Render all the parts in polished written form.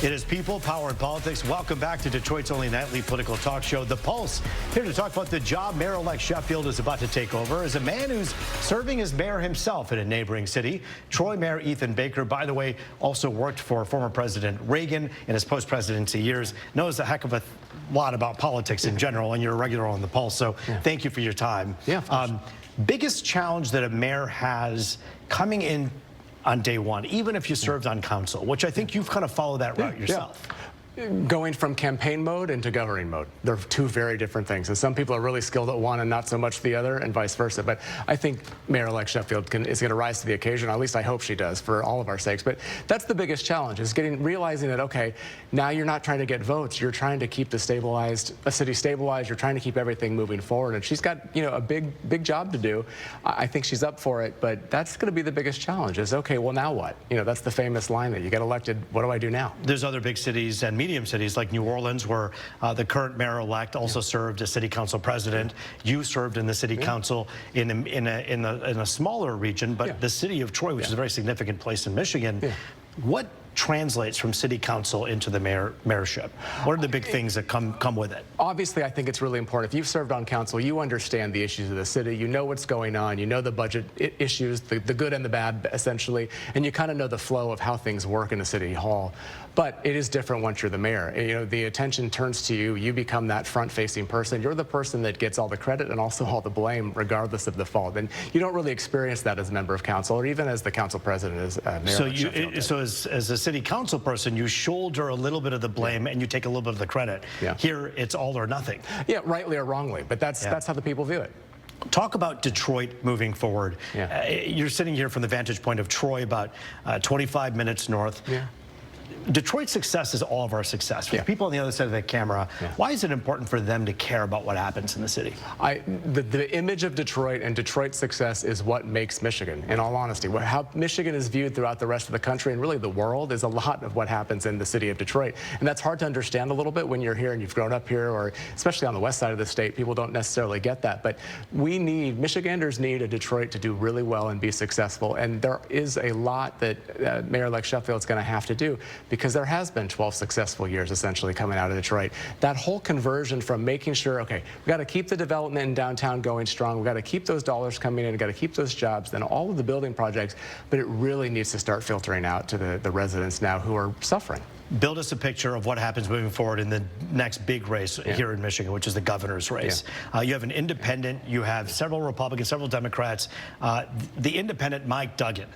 It is People, Power, and Politics. Welcome back to Detroit's only nightly political talk show, The Pulse. Here to talk about the job Mayor-elect Sheffield is about to take over is a man who's serving as mayor himself in a neighboring city. Troy Mayor Ethan Baker, by the way, also worked for former President Reagan in his post-presidency years, knows a heck of a lot about politics in general, and you're a regular on The Pulse, so thank you for your time. Biggest challenge that a mayor has coming in on day one, even if you served on council, which I think you've kind of followed that route yourself. Going from campaign mode into governing mode. They're two very different things. And some people are really skilled at one and not so much the other, and vice versa. But I think Mayor-elect Sheffield is going to rise to the occasion. At least I hope she does, for all of our sakes. But that's the biggest challenge, is realizing that, okay, now you're not trying to get votes. You're trying to keep a city stabilized. You're trying to keep everything moving forward. And she's got, a big job to do. I think she's up for it. But that's going to be the biggest challenge, is, okay, well, now what? That's the famous line that you get elected. What do I do now? There's other big cities and medium cities like New Orleans, where the current mayor-elect also served as city council president. You served in the city council in a smaller region, but the city of Troy, which is a very significant place in Michigan. What translates from city council into the mayorship? What are the big things that come with it? Obviously, I think it's really important. If you've served on council, you understand the issues of the city. You know what's going on. You know the budget issues, the good and the bad, essentially, and you kind of know the flow of how things work in a city hall. But it is different once you're the mayor. The attention turns to you. You become that front-facing person. You're the person that gets all the credit and also all the blame, regardless of the fault. And you don't really experience that as a member of council, or even as the council president, as mayor. So as a city council person, you shoulder a little bit of the blame and you take a little bit of the credit. Here, it's all or nothing. Yeah, rightly or wrongly, but that's how the people view it. Talk about Detroit moving forward. You're sitting here from the vantage point of Troy, about 25 minutes north. Detroit's success is all of our success. For the people on the other side of the camera, why is it important for them to care about what happens in the city? The image of Detroit and Detroit's success is what makes Michigan, in all honesty. How Michigan is viewed throughout the rest of the country and really the world is a lot of what happens in the city of Detroit. And that's hard to understand a little bit when you're here and you've grown up here, or especially on the west side of the state. People don't necessarily get that. But Michiganders need a Detroit to do really well and be successful. And there is a lot that Mayor-elect Sheffield is going to have to do, because there has been 12 successful years essentially coming out of Detroit. That whole conversion from making sure, okay, we've got to keep the development in downtown going strong, we've got to keep those dollars coming in, we've got to keep those jobs, then all of the building projects, but it really needs to start filtering out to the residents now who are suffering. Build us a picture of what happens moving forward in the next big race here in Michigan, which is the governor's race. You have an independent, you have several Republicans, several Democrats. The independent, Mike Duggan.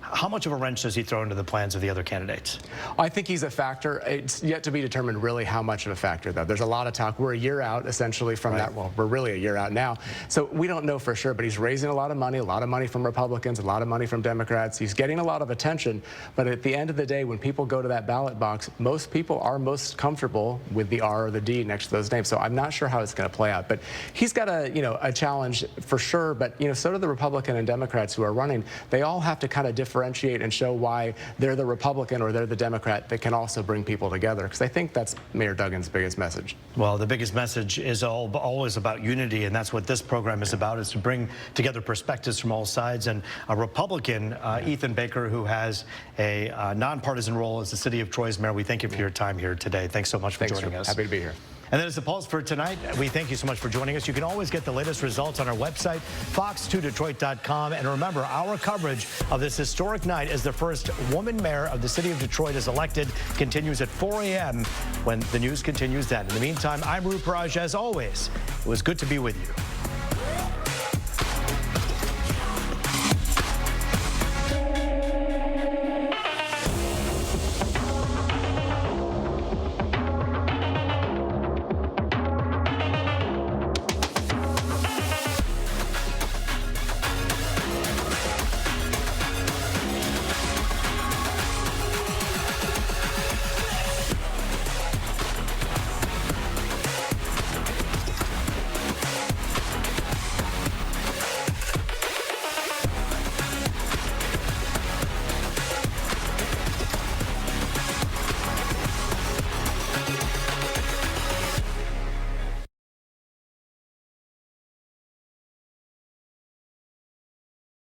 How much of a wrench does he throw into the plans of the other candidates? I think he's a factor. It's yet to be determined really how much of a factor, though. There's a lot of talk. We're a year out, essentially, from that. Well, we're really a year out now. So we don't know for sure, but he's raising a lot of money from Republicans, a lot of money from Democrats. He's getting a lot of attention. But at the end of the day, when people go to that ballot box, most people are most comfortable with the R or the D next to those names. So I'm not sure how it's going to play out. But he's got a challenge for sure. But, so do the Republican and Democrats who are running. They all have to kind of differentiate and show why they're the Republican or they're the Democrat that can also bring people together, because I think that's Mayor Duggan's biggest message. Well, the biggest message is always about unity, and that's what this program is about, is to bring together perspectives from all sides. And a Republican, Ethan Baker, who has a nonpartisan role as the city of Troy's mayor, we thank you for your time here today. Thanks so much for joining us. Happy to be here. And that is the Pulse for tonight. We thank you so much for joining us. You can always get the latest results on our website, fox2detroit.com. And remember, our coverage of this historic night as the first woman mayor of the city of Detroit is elected continues at 4 a.m. when the news continues then. In the meantime, I'm Roop, as always. It was good to be with you.